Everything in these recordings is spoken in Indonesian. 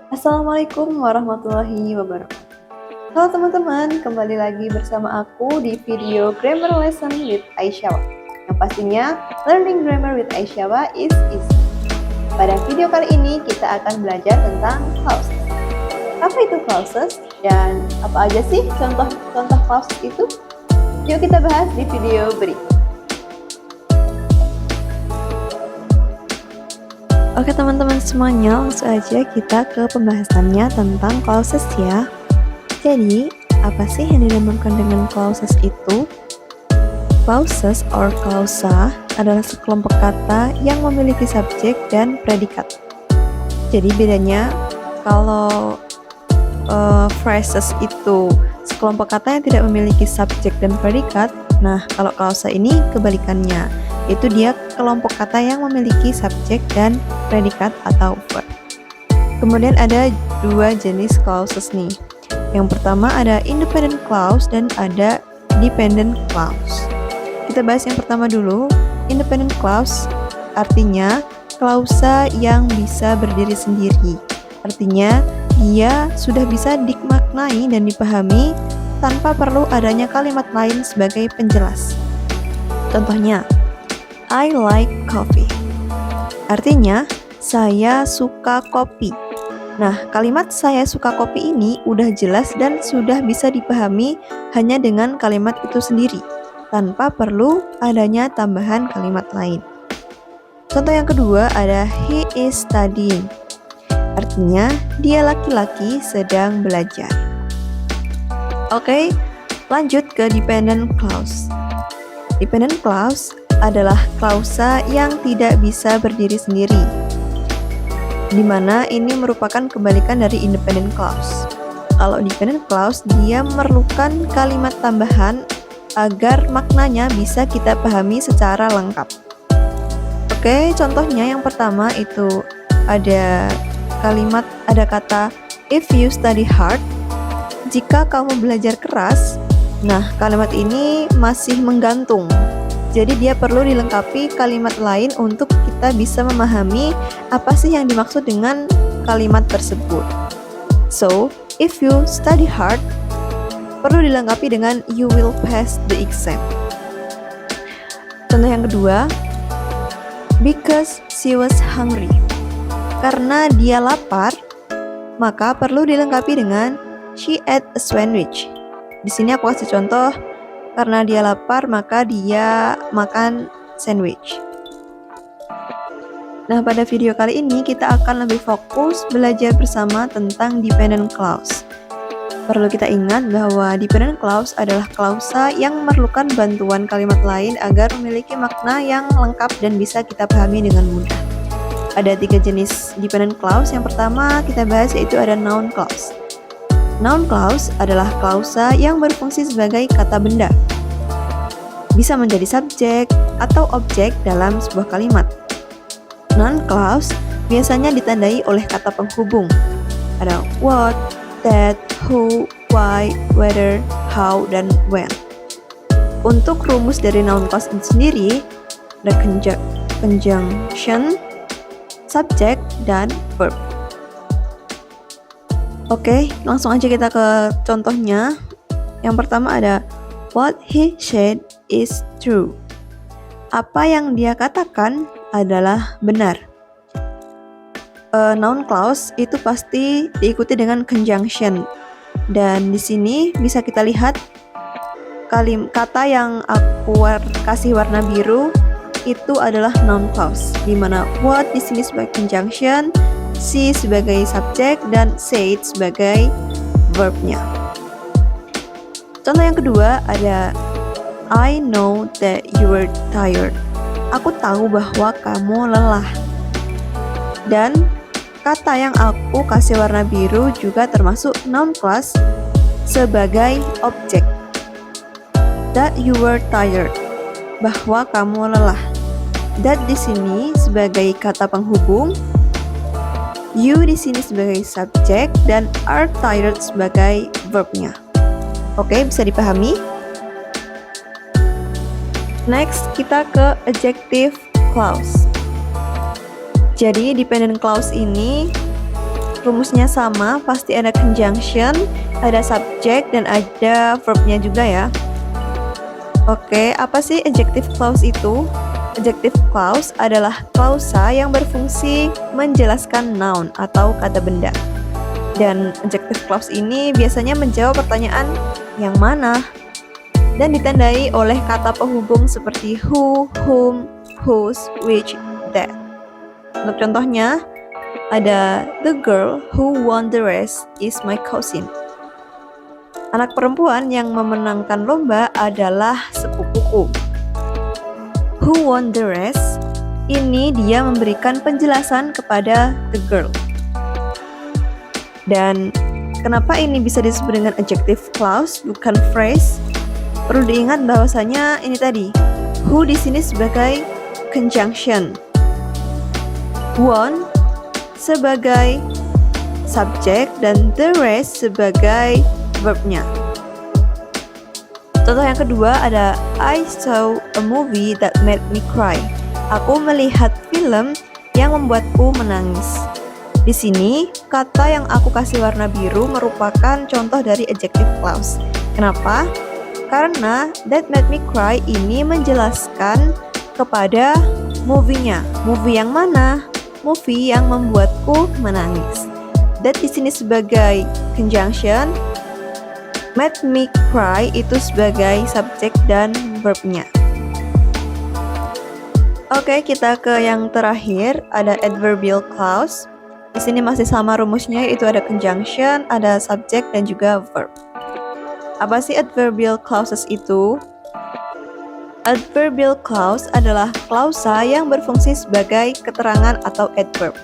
Assalamualaikum warahmatullahi wabarakatuh. Halo teman-teman, kembali lagi bersama aku di video Grammar Lesson with Aisyawa. Yang pastinya, Learning Grammar with Aisyawa is easy. Pada video kali ini, kita akan belajar tentang clauses. Apa itu clauses? Dan apa aja sih contoh clauses itu? Yuk kita bahas di video berikut. Oke teman-teman semuanya, langsung aja kita ke pembahasannya tentang clauses ya. Jadi, apa sih yang dinamakan dengan clauses itu? Clauses or clausa adalah sekelompok kata yang memiliki subjek dan predikat. Jadi bedanya kalau phrases itu sekelompok kata yang tidak memiliki subjek dan predikat. Nah, kalau clausa ini kebalikannya. Itu dia kelompok kata yang memiliki subjek dan predikat atau verb. Kemudian ada dua jenis clauses nih. Yang pertama ada independent clause dan ada dependent clause. Kita bahas yang pertama dulu. Independent clause artinya klausa yang bisa berdiri sendiri. Artinya dia sudah bisa dimaknai dan dipahami tanpa perlu adanya kalimat lain sebagai penjelas. Contohnya, I like coffee. Artinya, saya suka kopi. Nah, kalimat saya suka kopi ini udah jelas dan sudah bisa dipahami hanya dengan kalimat itu sendiri, tanpa perlu adanya tambahan kalimat lain. Contoh yang kedua ada he is studying. Artinya, dia laki-laki sedang belajar. Oke, lanjut ke dependent clause. Dependent clause adalah klausa yang tidak bisa berdiri sendiri, di mana ini merupakan kebalikan dari independent clause. Kalau dependent clause, dia memerlukan kalimat tambahan agar maknanya bisa kita pahami secara lengkap. Oke, contohnya yang pertama itu ada kata if you study hard, jika kamu belajar keras. Nah, kalimat ini masih menggantung. Jadi dia perlu dilengkapi kalimat lain untuk kita bisa memahami apa sih yang dimaksud dengan kalimat tersebut. So, if you study hard, perlu dilengkapi dengan you will pass the exam. Contoh yang kedua, because she was hungry. Karena dia lapar, maka perlu dilengkapi dengan she ate a sandwich. Di sini aku kasih contoh, karena dia lapar, maka dia makan sandwich. Nah, pada video kali ini kita akan lebih fokus belajar bersama tentang dependent clause. Perlu kita ingat bahwa dependent clause adalah klausa yang memerlukan bantuan kalimat lain agar memiliki makna yang lengkap dan bisa kita pahami dengan mudah. Ada 3 jenis dependent clause. Yang pertama kita bahas yaitu ada noun clause. Noun clause adalah klausa yang berfungsi sebagai kata benda. Bisa menjadi subjek atau objek dalam sebuah kalimat. Noun clause biasanya ditandai oleh kata penghubung. Ada what, that, who, why, whether, how, dan when. Untuk rumus dari noun clause itu sendiri, ada conjunction, subject, dan verb. Oke, langsung aja kita ke contohnya. Yang pertama ada what he said is true. Apa yang dia katakan adalah benar. Noun clause itu pasti diikuti dengan conjunction. Dan di sini bisa kita lihat kata yang aku kasih warna biru itu adalah noun clause, di mana what di sini sebagai conjunction, she sebagai subjek, dan said sebagai verbnya. Contoh yang kedua ada I know that you are tired. Aku tahu bahwa kamu lelah. Dan kata yang aku kasih warna biru juga termasuk noun clause sebagai objek. That you were tired. Bahwa kamu lelah. That di sini sebagai kata penghubung. You di sini sebagai subjek dan are tired sebagai verbnya. Oke, bisa dipahami? Next, kita ke adjective clause. Jadi, dependent clause ini rumusnya sama, pasti ada conjunction, ada subject, dan ada verbnya juga ya. Oke, apa sih adjective clause itu? Adjective clause adalah klausa yang berfungsi menjelaskan noun atau kata benda. Dan adjective clause ini biasanya menjawab pertanyaan yang mana dan ditandai oleh kata penghubung seperti who, whom, whose, which, that. Untuk contohnya, ada the girl who won the race is my cousin. Anak perempuan yang memenangkan lomba adalah sepupuku. Who won the race? Ini dia memberikan penjelasan kepada the girl. Dan kenapa ini bisa disebut dengan adjective clause bukan phrase? Perlu diingat bahwasanya ini tadi who di sini sebagai conjunction, won sebagai subjek dan the rest sebagai verbnya. Contoh yang kedua ada I saw a movie that made me cry. Aku melihat film yang membuatku menangis. Di sini kata yang aku kasih warna biru merupakan contoh dari adjective clause. Kenapa? Karena that made me cry ini menjelaskan kepada movie-nya. Movie yang mana? Movie yang membuatku menangis. That di sini sebagai conjunction, made me cry itu sebagai subjek dan verbnya. Oke, kita ke yang terakhir, ada adverbial clause. Di sini masih sama rumusnya, yaitu ada conjunction, ada subjek dan juga verb. Apa sih adverbial clauses itu? Adverbial clause adalah klausa yang berfungsi sebagai keterangan atau adverb.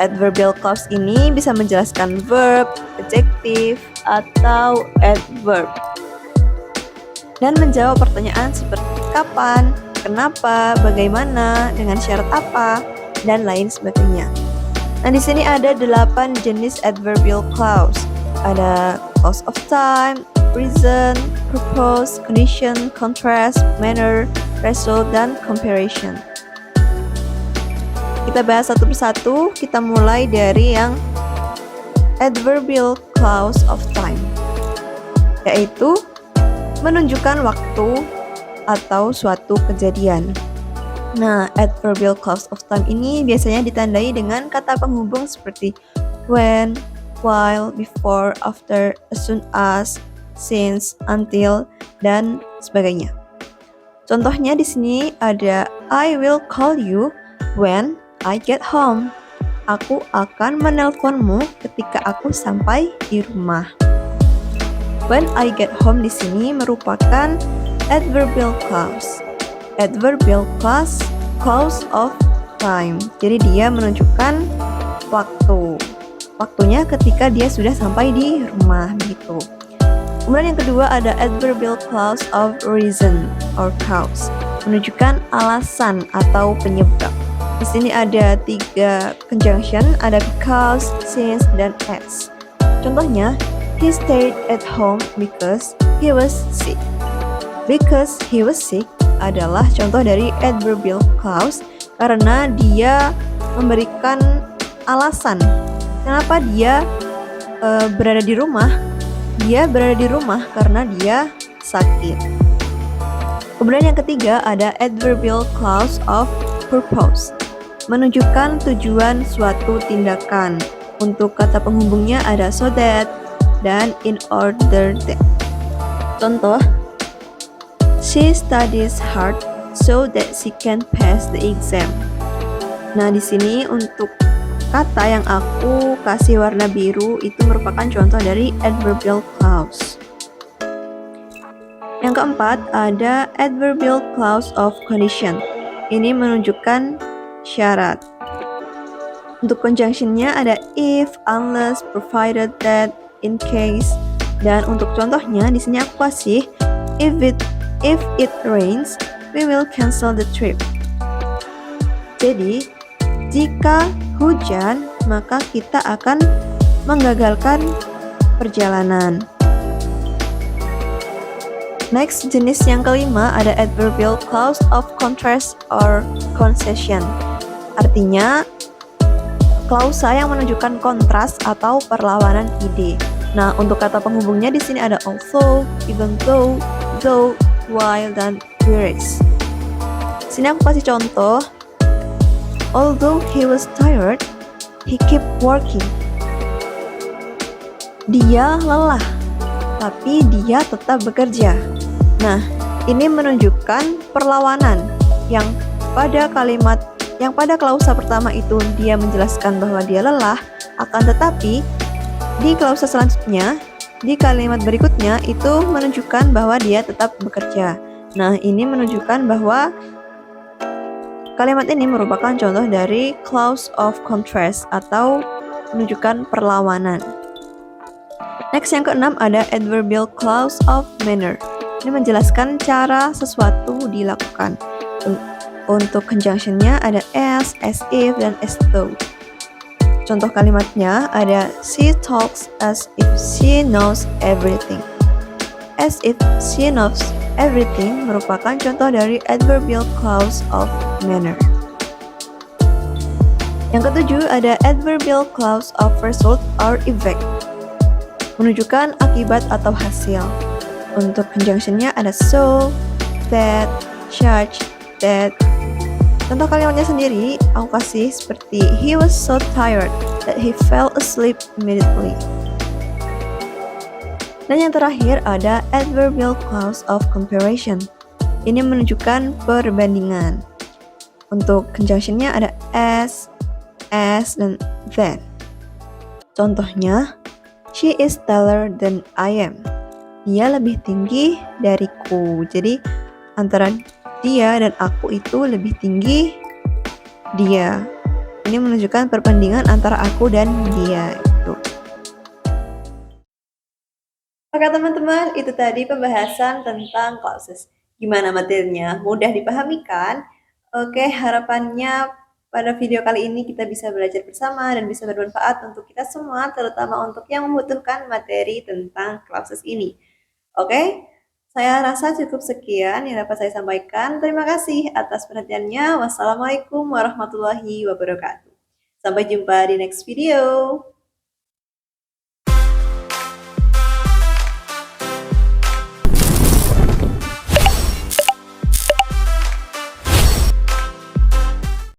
Adverbial clause ini bisa menjelaskan verb, adjective, atau adverb. Dan menjawab pertanyaan seperti kapan, kenapa, bagaimana, dengan syarat apa, dan lain sebagainya. Nah, di sini ada 8 jenis adverbial clause. Ada clause of time, reason, purpose, condition, contrast, manner, result, dan comparison. Kita bahas satu persatu. Kita mulai dari yang adverbial clause of time, yaitu menunjukkan waktu atau suatu kejadian. Nah, adverbial clause of time ini biasanya ditandai dengan kata penghubung seperti when, while, before, after, as soon as, since, until, dan sebagainya. Contohnya di sini ada I will call you when I get home. Aku akan menelponmu ketika aku sampai di rumah. When I get home di sini merupakan adverbial clause. Adverbial clause of time. Jadi dia menunjukkan waktu. Waktunya ketika dia sudah sampai di rumah begitu. Kemudian yang kedua ada adverbial clause of reason or cause. Menunjukkan alasan atau penyebab. Di sini ada 3 conjunction, ada because, since, dan as. Contohnya, he stayed at home because he was sick. Because he was sick adalah contoh dari adverbial clause karena dia memberikan alasan kenapa dia berada di rumah. Dia berada di rumah karena dia sakit. Kemudian yang ketiga ada adverbial clause of purpose, menunjukkan tujuan suatu tindakan. Untuk kata penghubungnya ada so that dan in order that. Contoh, she studies hard so that she can pass the exam. Nah, di sini untuk kata yang aku kasih warna biru itu merupakan contoh dari adverbial clause. Yang keempat ada adverbial clause of condition. Ini menunjukkan syarat. Untuk conjunctionnya ada if, unless, provided that, in case. Dan untuk contohnya di sini aku kasih if it rains, we will cancel the trip. Jadi, jika hujan, maka kita akan menggagalkan perjalanan. Next, jenis yang kelima ada adverbial clause of contrast or concession. Artinya, klausa yang menunjukkan kontras atau perlawanan ide. Nah, untuk kata penghubungnya di sini ada although, even though, while, dan whereas. Sini aku kasih contoh. Although he was tired, he kept working. Dia lelah, tapi dia tetap bekerja. Nah, ini menunjukkan perlawanan yang pada klausa pertama itu dia menjelaskan bahwa dia lelah, akan tetapi di klausa selanjutnya, di kalimat berikutnya itu menunjukkan bahwa dia tetap bekerja. Nah, ini menunjukkan bahwa kalimat ini merupakan contoh dari clause of contrast atau menunjukkan perlawanan. Next, yang keenam ada adverbial clause of manner. Ini menjelaskan cara sesuatu dilakukan. Untuk conjunctionnya ada as if, dan as though. Contoh kalimatnya ada she talks as if she knows everything. As if she knows everything merupakan contoh dari adverbial clause of manner. Yang ketujuh ada adverbial clause of result or effect, menunjukkan akibat atau hasil. Untuk conjunctionnya ada so, that, such, that. Contoh kalimatnya sendiri aku kasih seperti he was so tired that he fell asleep immediately. Dan yang terakhir ada adverbial clause of comparison. Ini menunjukkan perbandingan. Untuk conjunctionnya ada as, dan then. Contohnya, she is taller than I am. Dia lebih tinggi dariku. Jadi antara dia dan aku itu lebih tinggi dia. Ini menunjukkan perbandingan antara aku dan dia itu. Oke teman-teman, itu tadi pembahasan tentang clauses. Gimana materinya? Mudah dipahami kan? Oke, harapannya pada video kali ini kita bisa belajar bersama dan bisa bermanfaat untuk kita semua, terutama untuk yang membutuhkan materi tentang clauses ini. Oke? Saya rasa cukup sekian yang dapat saya sampaikan. Terima kasih atas perhatiannya. Wassalamualaikum warahmatullahi wabarakatuh. Sampai jumpa di next video.